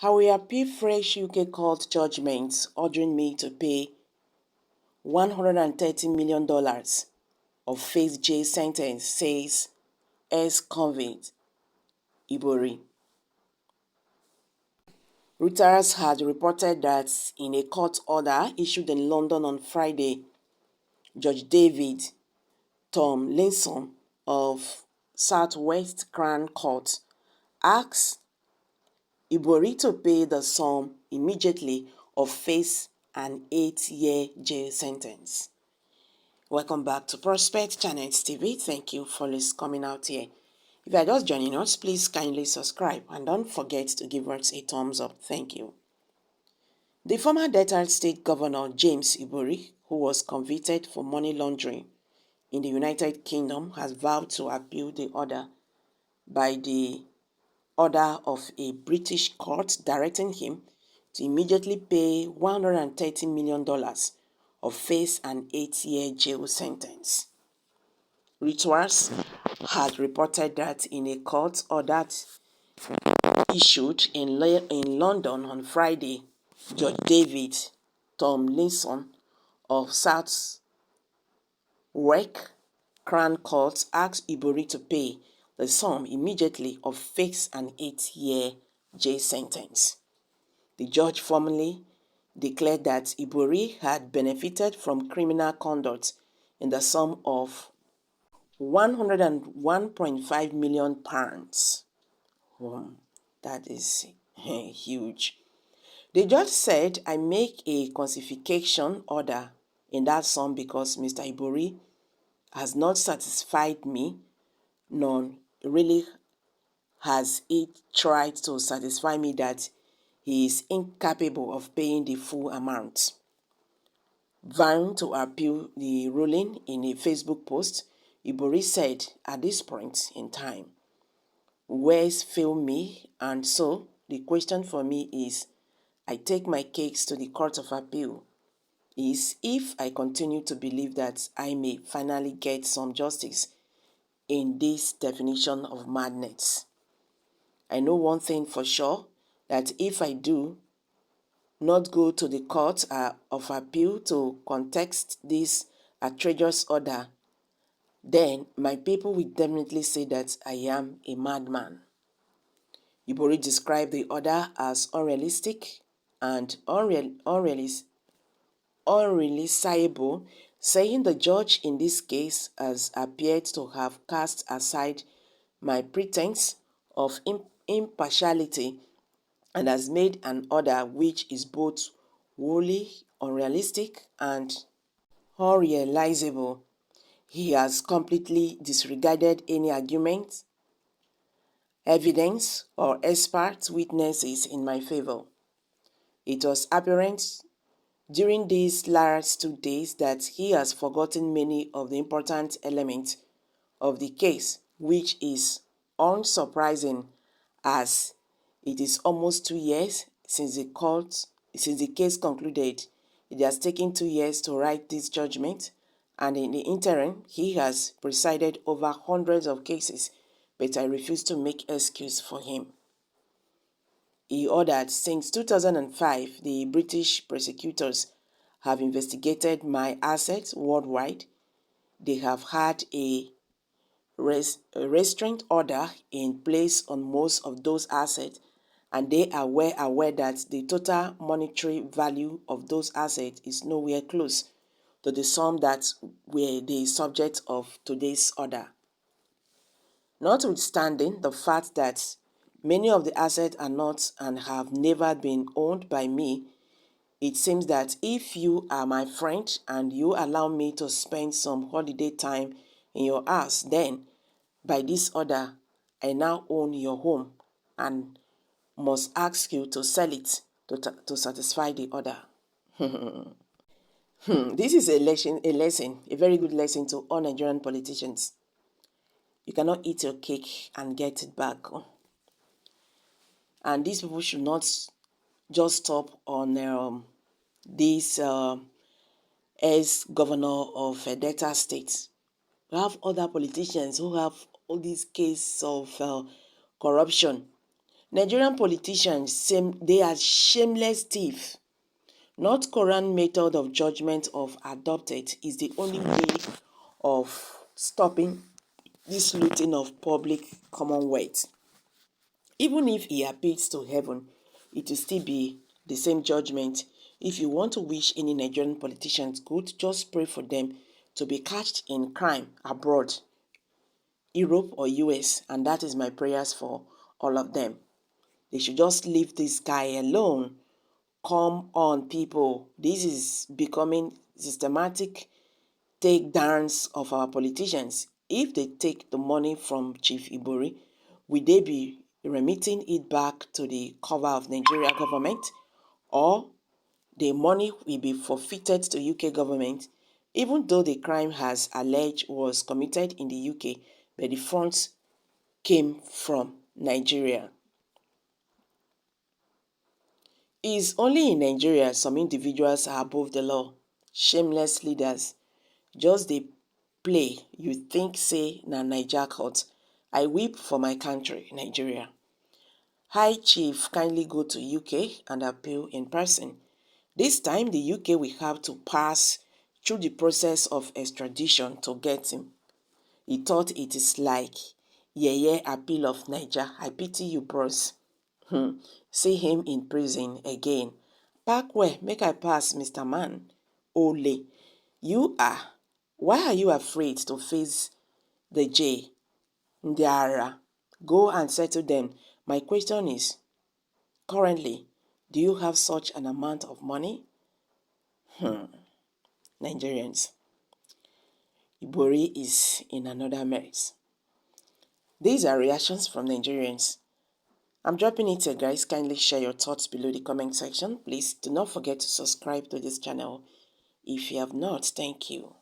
I will appeal fresh UK court judgments ordering me to pay $130 million of face jail sentence, says ex-convict Ibori. Reuters had reported that in a court order issued in London on Friday, Judge David Tomlinson of South West Crown Court asked Ibori to pay the sum immediately or face an 8-year jail sentence. Welcome back to Prospect Channels TV. Thank you for coming out here. If you are just joining us, please kindly subscribe and don't forget to give us a thumbs up. Thank you. The former Delta State Governor James Ibori, who was convicted for money laundering in the United Kingdom, has vowed to appeal the order by the order of a British court directing him to immediately pay $130 million or face an 8-year jail sentence. Reuters had reported that in a court order issued in London on Friday, Judge David Tomlinson of South West Crown Court asked Ibori to pay the sum immediately or face an 8-year jail sentence. The judge formally declared that Ibori had benefited from criminal conduct in the sum of £101.5 million. That is huge. The judge said, I make a classification order in that sum because Mr. Ibori has not satisfied me, nor really has he tried to satisfy me that he is incapable of paying the full amount. Vowing to appeal the ruling in a Facebook post, Ibori said, at this point in time, words fail me, and so the question for me is, I take my case to the Court of Appeal, is if I continue to believe that I may finally get some justice in this definition of madness. I know one thing for sure, that if I do not go to the Court of Appeal to contest this outrageous order, then my people will definitely say that I am a madman. Ibori described the order as unrealistic and unrealisable, saying the judge in this case has appeared to have cast aside my pretense of impartiality and has made an order which is both wholly unrealistic and unrealizable. He has completely disregarded any argument, evidence, or expert witnesses in my favor. It was apparent during these last 2 days that he has forgotten many of the important elements of the case, which is unsurprising as it is almost 2 years since the case concluded. It has taken 2 years to write this judgment, and in the interim, he has presided over hundreds of cases, but I refuse to make excuse for him. He ordered, since 2005, the British prosecutors have investigated my assets worldwide. They have had a restraint order in place on most of those assets, and they are well aware that the total monetary value of those assets is nowhere close to the sum that were the subject of today's order. Notwithstanding the fact that many of the assets are not and have never been owned by me, it seems that if you are my friend and you allow me to spend some holiday time in your house, then by this order, I now own your home and must ask you to sell it to satisfy the order. This is a very good lesson to all Nigerian politicians. You cannot eat your cake and get it back. And these people should not just stop on this ex-governor of Delta State. We have other politicians who have all these cases of corruption. Nigerian politicians, they are shameless thieves. North Korean method of judgment of adopted is the only way of stopping this looting of public commonwealth. Even if he appeals to heaven, it will still be the same judgment. If you want to wish any Nigerian politicians good, just pray for them to be catched in crime abroad, Europe or US, and that is my prayers for all of them. They should just leave this guy alone. Come on, people. This is becoming systematic takedowns of our politicians. If they take the money from Chief Ibori, will they be remitting it back to the cover of Nigeria government, or the money will be forfeited to UK government, even though the crime has alleged was committed in the UK, but the funds came from Nigeria. It is only in Nigeria some individuals are above the law, shameless leaders. Just they play, you think say na Naija court. I weep for my country, Nigeria. High Chief kindly go to UK and appeal in person. This time the UK will have to pass through the process of extradition to get him. He thought it is like yeye appeal of Naija. I pity you, bros. See him in prison again. Back where? Make I pass, Mr. Man. Ole. Why are you afraid to face the J? Ndiara. Go and settle them. My question is, currently, do you have such an amount of money? Nigerians. Ibori is in another mess. These are reactions from Nigerians. I'm dropping it here, guys. Kindly share your thoughts below the comment section. Please do not forget to subscribe to this channel if you have not. Thank you.